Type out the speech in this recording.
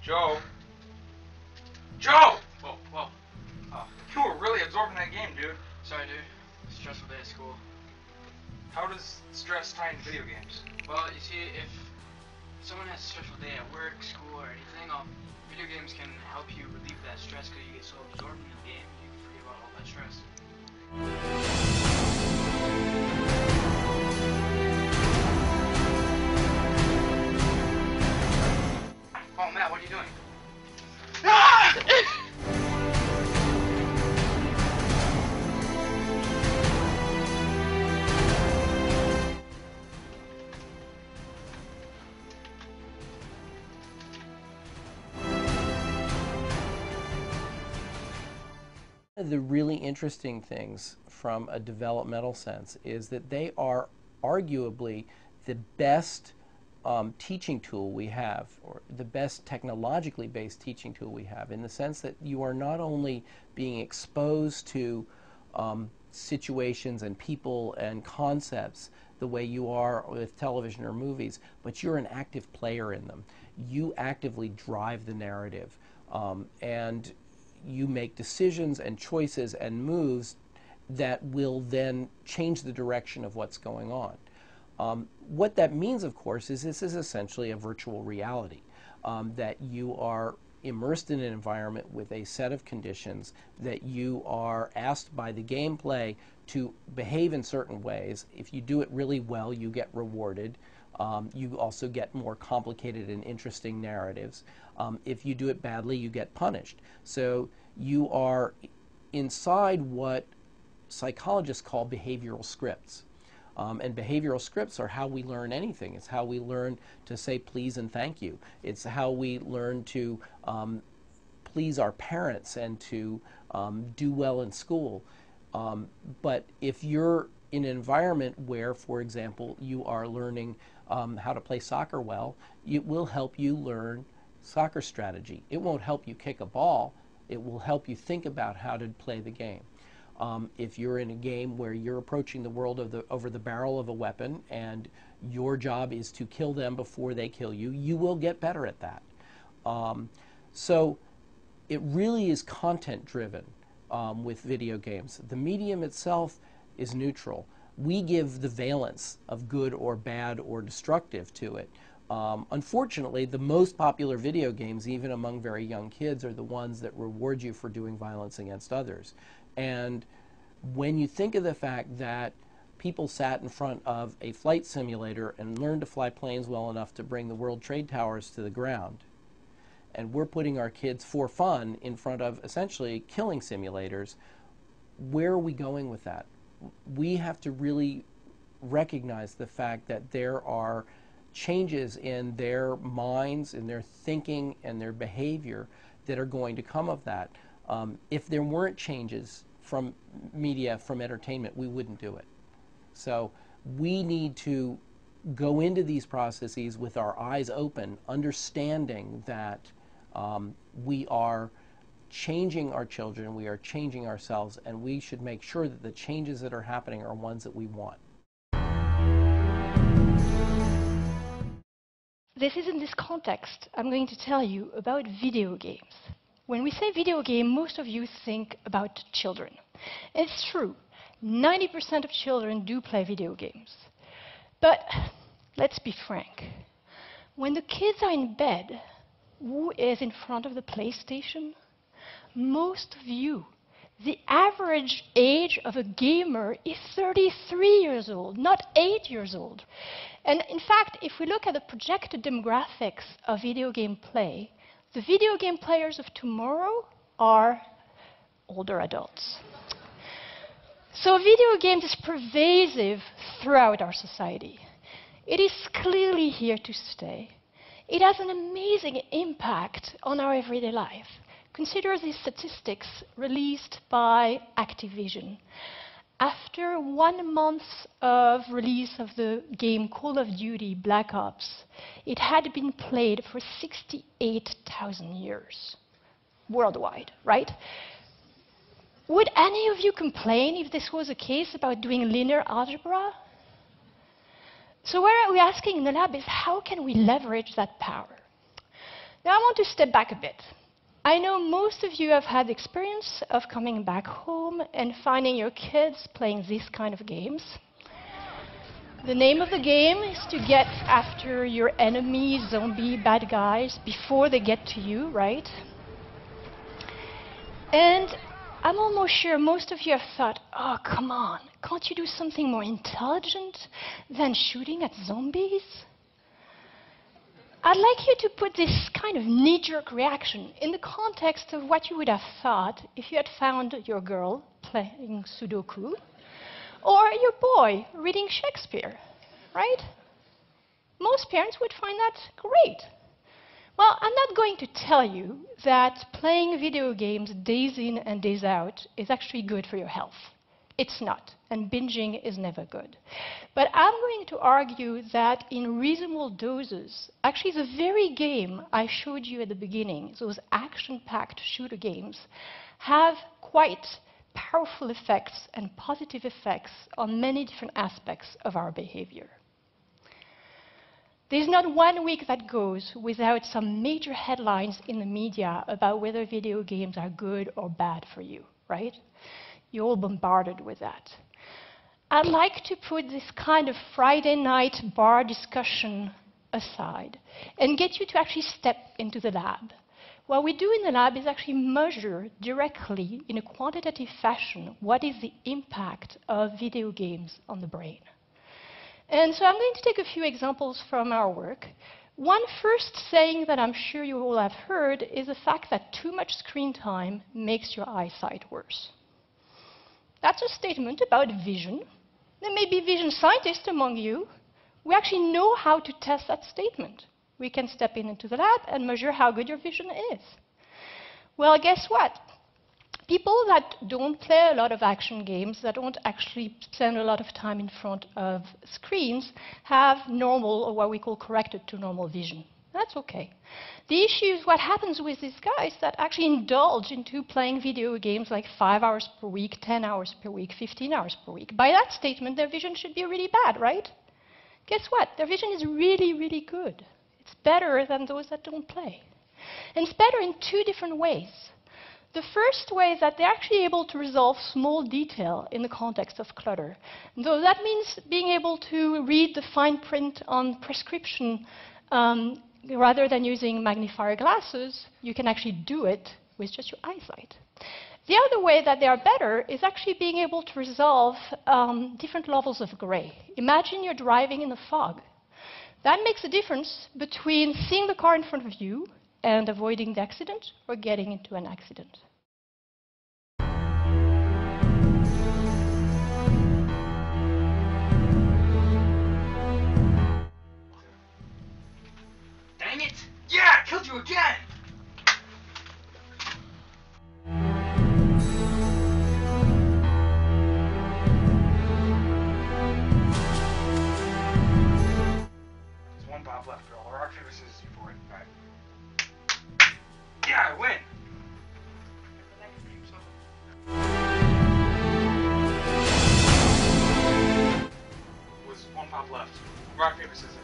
Joe? Joe! Whoa. Oh, You were really absorbed in that game, dude. sorry, dude. Stressful day at school. How does stress tie into video games? Well, you see, if someone has a stressful day at work, school, or anything, video games can help you relieve that stress because you get so absorbed in the game, you forget about all that stress. Oh, Matt, what are you doing? One of the really interesting things from a developmental sense is that they are arguably the best teaching tool we have, or the best technologically based teaching tool we have, in the sense that you are not only being exposed to situations and people and concepts the way you are with television or movies, but you're an active player in them. You actively drive the narrative, and you make decisions and choices and moves that will then change the direction of what's going on. What that means, of course, is this is essentially a virtual reality, that you are immersed in an environment with a set of conditions, that you are asked by the gameplay to behave in certain ways. If you do it really well, you get rewarded. You also get more complicated and interesting narratives. If you do it badly, you get punished. So you are inside what psychologists call behavioral scripts. And behavioral scripts are how we learn anything. It's how we learn to say please and thank you. It's how we learn to please our parents and to do well in school. But if you're in an environment where, for example, you are learning how to play soccer well, it will help you learn soccer strategy. It won't help you kick a ball. It will help you think about how to play the game. If you're in a game where you're approaching the world over the barrel of a weapon and your job is to kill them before they kill you, you will get better at that. So it really is content driven with video games. The medium itself is neutral. We give the valence of good or bad or destructive to it. Unfortunately, the most popular video games, even among very young kids, are the ones that reward you for doing violence against others. And when you think of the fact that people sat in front of a flight simulator and learned to fly planes well enough to bring the World Trade Towers to the ground, and we're putting our kids for fun in front of essentially killing simulators, where are we going with that? We have to really recognize the fact that there are changes in their minds, in their thinking, and their behavior that are going to come of that. If there weren't changes from media, from entertainment, we wouldn't do it. So we need to go into these processes with our eyes open, understanding that we are changing our children, we are changing ourselves, and we should make sure that the changes that are happening are ones that we want. This is in this context I'm going to tell you about video games. When we say video game, most of you think about children. It's true, 90% of children do play video games. But let's be frank. When the kids are in bed, who is in front of the PlayStation? Most of you. The average age of a gamer is 33 years old, not 8 years old. And in fact, if we look at the projected demographics of video game play, the video game players of tomorrow are older adults. So video games is pervasive throughout our society. It is clearly here to stay. It has an amazing impact on our everyday life. Consider these statistics released by Activision. After 1 month of release of the game Call of Duty Black Ops, it had been played for 68,000 years worldwide, right? Would any of you complain if this was a case about doing linear algebra? So what we're asking in the lab is how can we leverage that power? Now I want to step back a bit. I know most of you have had the experience of coming back home and finding your kids playing these kind of games. The name of the game is to get after your enemy, zombie, bad guys before they get to you, right? And I'm almost sure most of you have thought, oh, come on, can't you do something more intelligent than shooting at zombies? I'd like you to put this kind of knee-jerk reaction in the context of what you would have thought if you had found your girl playing Sudoku or your boy reading Shakespeare, right? Most parents would find that great. Well, I'm not going to tell you that playing video games days in and days out is actually good for your health. It's not, and binging is never good. But I'm going to argue that in reasonable doses, actually the very game I showed you at the beginning, those action-packed shooter games, have quite powerful effects and positive effects on many different aspects of our behavior. There's not 1 week that goes without some major headlines in the media about whether video games are good or bad for you, right? You're all bombarded with that. I'd like to put this kind of Friday night bar discussion aside and get you to actually step into the lab. What we do in the lab is actually measure directly, in a quantitative fashion, what is the impact of video games on the brain. And so I'm going to take a few examples from our work. One first saying that I'm sure you all have heard is the fact that too much screen time makes your eyesight worse. That's a statement about vision. There may be vision scientists among you. We actually know how to test that statement. We can step into the lab and measure how good your vision is. Well, guess what? People that don't play a lot of action games, that don't actually spend a lot of time in front of screens, have normal, or what we call corrected to normal vision. That's okay. The issue is what happens with these guys that actually indulge into playing video games like 5 hours per week, 10 hours per week, 15 hours per week. By that statement, their vision should be really bad, right? Guess what? Their vision is really, really good. It's better than those that don't play. And it's better in 2 different ways. The first way is that they're actually able to resolve small detail in the context of clutter. And so that means being able to read the fine print on prescription rather than using magnifier glasses. You can actually do it with just your eyesight. The other way that they are better is actually being able to resolve different levels of gray. Imagine you're driving in the fog. That makes a difference between seeing the car in front of you and avoiding the accident or getting into an accident. Dang it! Yeah, I killed you again! There's 1 pop left, girl. Rock, paper, scissors before it. Alright. Yeah, I win! Was 1 pop left. Rock, paper, scissors.